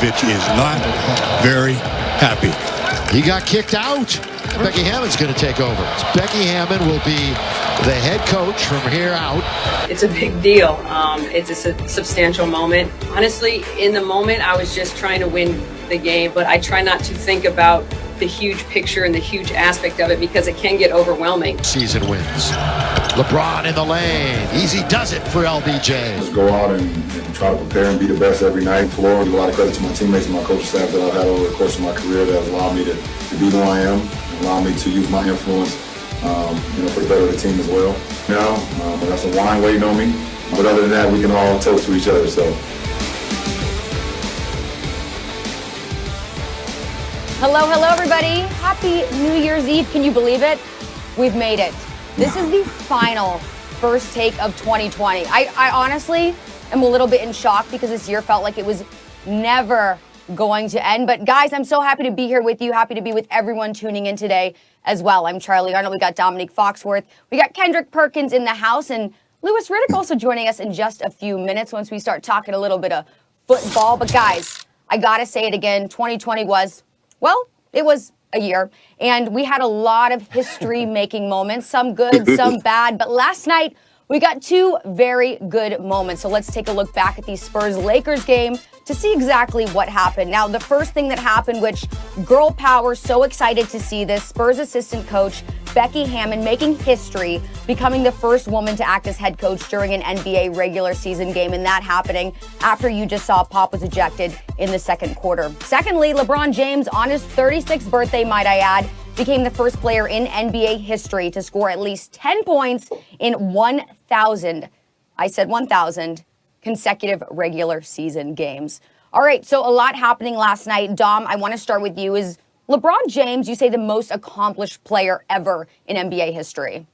Popovich is not very happy. He got kicked out. Becky Hammon's going to take over. Becky Hammon will be the head coach from here out. It's a big deal. It's a substantial moment. Honestly, in the moment, I was just trying to win the game, but I try not to think about the huge picture and the huge aspect of it because it can get overwhelming. Season wins. LeBron in the lane. Easy does it for LBJ. Just go out and try to prepare and be the best every night. Floor, give a lot of credit to my teammates and my coaching staff that I've had over the course of my career that has allowed me to be who I am, and allowed me to use my influence, for the better of the team as well. I got some wine waiting on me, but other than that, we can all toast to each other. So. Hello, everybody. Happy New Year's Eve. Can you believe it? We've made it. This is the final first take of 2020. I honestly am a little bit in shock because this year felt like it was never going to end. But guys, I'm so happy to be here with you. Happy to be with everyone tuning in today as well. I'm Charlie Arnold. We got Dominique Foxworth. We got Kendrick Perkins in the house and Louis Riddick also joining us in just a few minutes once we start talking a little bit of football. But guys, I got to say it again. 2020 was... well, it was a year, and we had a lot of history-making moments, some good, some bad. But last night, we got two very good moments. So let's take a look back at the Spurs-Lakers game to see exactly what happened. Now, the first thing that happened, which girl power, so excited to see this, Spurs assistant coach Becky Hammon making history, becoming the first woman to act as head coach during an NBA regular season game, and that happening after you just saw Pop was ejected in the second quarter. Secondly, LeBron James, on his 36th birthday, might I add, became the first player in NBA history to score at least 10 points in 1,000, I said 1,000, consecutive regular season games. All right, so a lot happening last night. Dom, I want to start with you. Is LeBron James, you say, the most accomplished player ever in NBA history?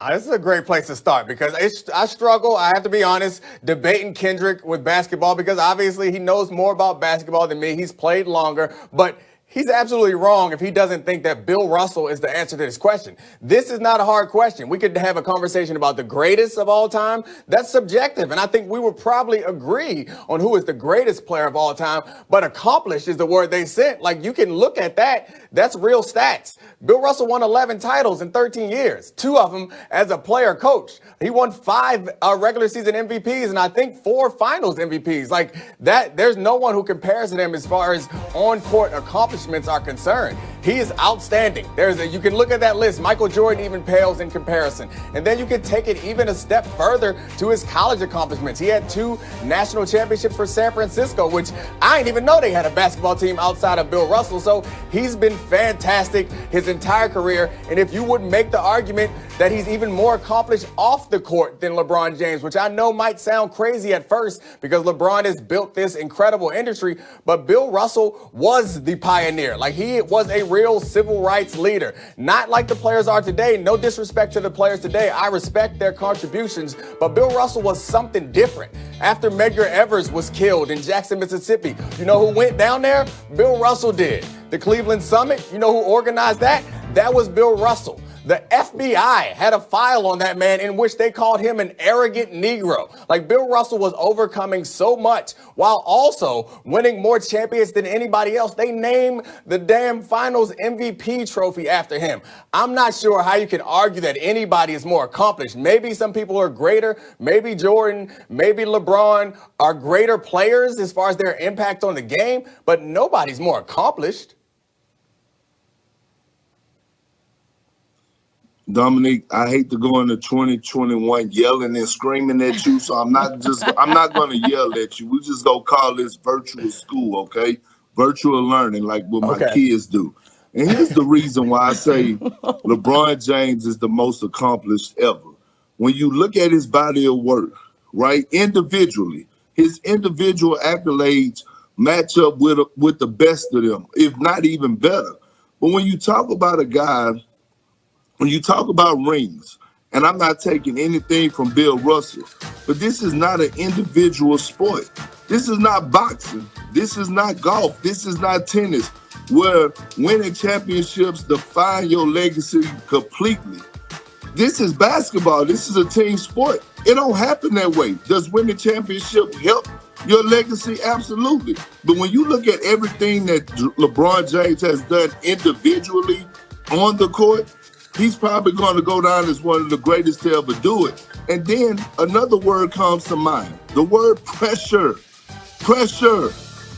This is a great place to start because I struggle, I have to be honest, debating Kendrick with basketball because obviously he knows more about basketball than me. He's played longer, but he's absolutely wrong if he doesn't think that Bill Russell is the answer to this question. This is not a hard question. We could have a conversation about the greatest of all time. That's subjective, and I think we would probably agree on who is the greatest player of all time, but accomplished is the word they sent. Like, you can look at that. That's real stats. Bill Russell won 11 titles in 13 years, 2 of them as a player coach. He won 5 regular season MVPs and I think 4 finals MVPs. Like that, there's no one who compares to him as far as on-court accomplishments are concerned. He is outstanding. You can look at that list. Michael Jordan even pales in comparison. And then you can take it even a step further to his college accomplishments. He had 2 national championships for San Francisco, which I didn't even know they had a basketball team outside of Bill Russell. So he's been fantastic his entire career. And if you would make the argument that he's even more accomplished off the court than LeBron James, which I know might sound crazy at first because LeBron has built this incredible industry, but Bill Russell was the pioneer. Like, he was a real civil rights leader, not like the players are today. No disrespect to the players today. I respect their contributions, but Bill Russell was something different. After Medgar Evers was killed in Jackson, Mississippi, you know who went down there? Bill Russell did. The Cleveland Summit, you know who organized that? That was Bill Russell. The FBI had a file on that man in which they called him an arrogant Negro. Like, Bill Russell was overcoming so much while also winning more champions than anybody else. They named the damn finals MVP trophy after him. I'm not sure how you can argue that anybody is more accomplished. Maybe some people are greater. Maybe Jordan, maybe LeBron are greater players as far as their impact on the game, but nobody's more accomplished. Dominique, I hate to go into 2021 yelling and screaming at you, so I'm not going to yell at you. We just go call this virtual school, okay? Virtual learning, like what my kids do. And here's the reason why I say LeBron James is the most accomplished ever. When you look at his body of work, right, individually, his individual accolades match up with the best of them, if not even better. But when you talk about a guy, when you talk about rings, and I'm not taking anything from Bill Russell, but this is not an individual sport. This is not boxing. This is not golf. This is not tennis, where winning championships define your legacy completely. This is basketball. This is a team sport. It don't happen that way. Does winning championship help Your legacy, absolutely. But when you look at everything that LeBron James has done individually on the court, he's probably going to go down as one of the greatest to ever do it. And then another word comes to mind, the word pressure. Pressure.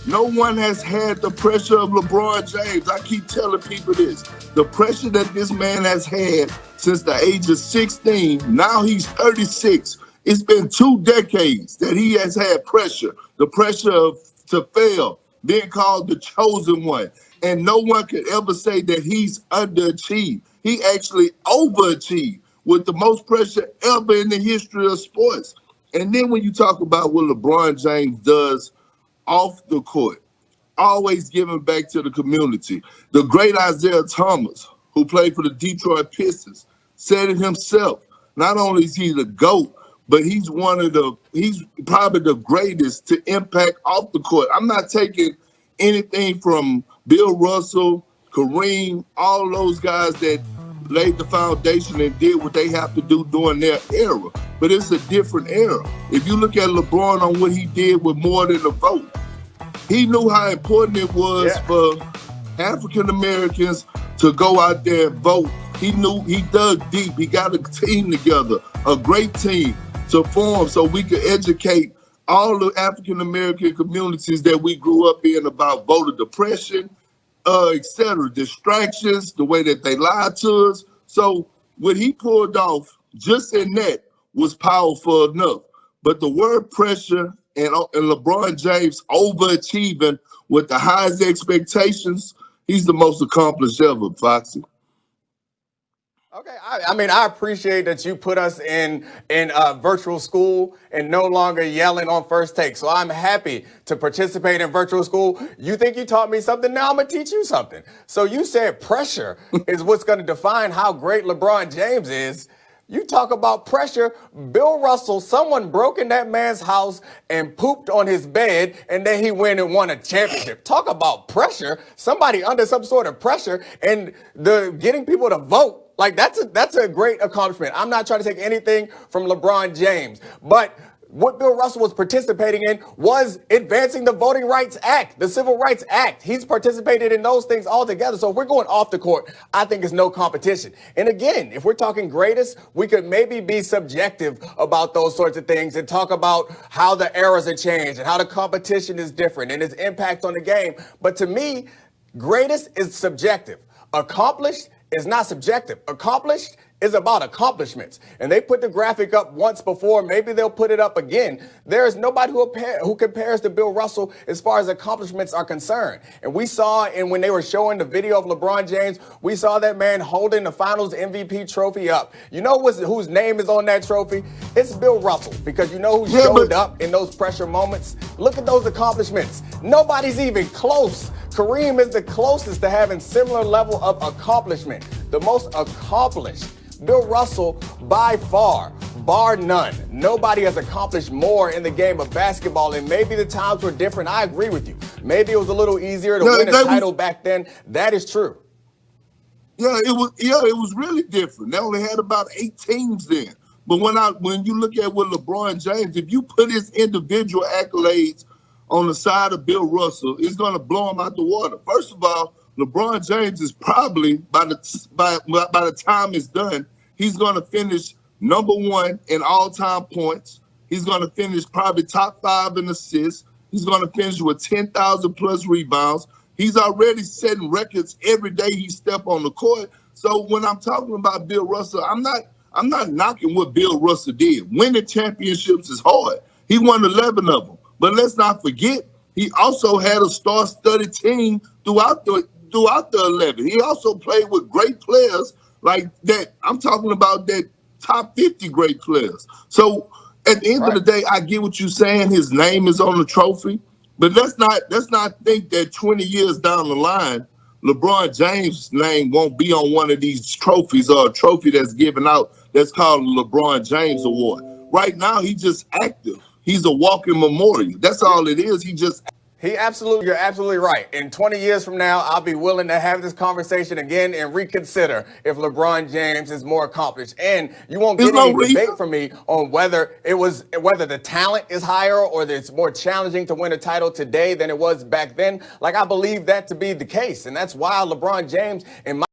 No one has had the pressure of LeBron James. I keep telling people this. The pressure that this man has had since the age of 16, now he's 36. It's been 2 decades that he has had pressure. The pressure to fail, being called the chosen one. And no one could ever say that he's underachieved. He actually overachieved with the most pressure ever in the history of sports. And then when you talk about what LeBron James does off the court, always giving back to the community. The great Isaiah Thomas, who played for the Detroit Pistons, said it himself. Not only is he the GOAT, but he's probably the greatest to impact off the court. I'm not taking anything from Bill Russell, Kareem, all those guys that laid the foundation and did what they have to do during their era. But it's a different era. If you look at LeBron on what he did with more than a vote, he knew how important it was for African Americans to go out there and vote. He knew, he dug deep. He got a team together, a great team to form so we could educate all the African American communities that we grew up in about voter depression, etc., distractions, the way that they lied to us. So what he pulled off just in that was powerful enough. But the word pressure and LeBron James overachieving with the highest expectations, he's the most accomplished ever, Foxy. Okay, I mean, I appreciate that you put us in virtual school and no longer yelling on first take. So I'm happy to participate in virtual school. You think you taught me something? Now I'm going to teach you something. So you said pressure is what's going to define how great LeBron James is. You talk about pressure. Bill Russell, someone broke in that man's house and pooped on his bed, and then he went and won a championship. Talk about pressure. Somebody under some sort of pressure, and the getting people to vote. Like, that's a great accomplishment. I'm not trying to take anything from LeBron James, but what Bill Russell was participating in was advancing the Voting Rights Act, the Civil Rights Act. He's participated in those things all together. So if we're going off the court, I think it's no competition. And again, if we're talking greatest, we could maybe be subjective about those sorts of things and talk about how the eras are changed and how the competition is different and its impact on the game. But to me, greatest is subjective. Accomplished is not subjective. Accomplished is about accomplishments. And they put the graphic up once before. Maybe they'll put it up again. There is nobody who compares to Bill Russell as far as accomplishments are concerned. And we saw, and when they were showing the video of LeBron James, we saw that man holding the Finals MVP trophy up. You know whose name is on that trophy? It's Bill Russell, because you know who showed up in those pressure moments? Look at those accomplishments. Nobody's even close. Kareem is the closest to having similar level of accomplishment, the most accomplished. Bill Russell, by far, bar none. Nobody has accomplished more in the game of basketball, and maybe the times were different. I agree with you. Maybe it was a little easier to win a title back then. That is true. Yeah, it was really different. They only had about 8 teams then. But when you look at what LeBron James, if you put his individual accolades on the side of Bill Russell, it's going to blow him out the water. First of all, LeBron James is probably, by the time it's done, he's going to finish #1 in all-time points. He's going to finish probably top 5 in assists. He's going to finish with 10,000 plus rebounds. He's already setting records every day he step on the court. So when I'm talking about Bill Russell, I'm not knocking what Bill Russell did. Winning championships is hard. He won 11 of them. But let's not forget, he also had a star-studded team throughout the 11. He also played with great players like that. I'm talking about that top 50 great players. So at the end of the day, I get what you're saying. His name is on the trophy, but let's not think that 20 years down the line, LeBron James' name won't be on one of these trophies or a trophy that's given out that's called the LeBron James Award. Right now, he's just active. He's a walking memorial. That's all it is. He just You're absolutely right. In 20 years from now, I'll be willing to have this conversation again and reconsider if LeBron James is more accomplished. And you won't get any debate from me on whether the talent is higher or that it's more challenging to win a title today than it was back then. Like, I believe that to be the case. And that's why LeBron James, in my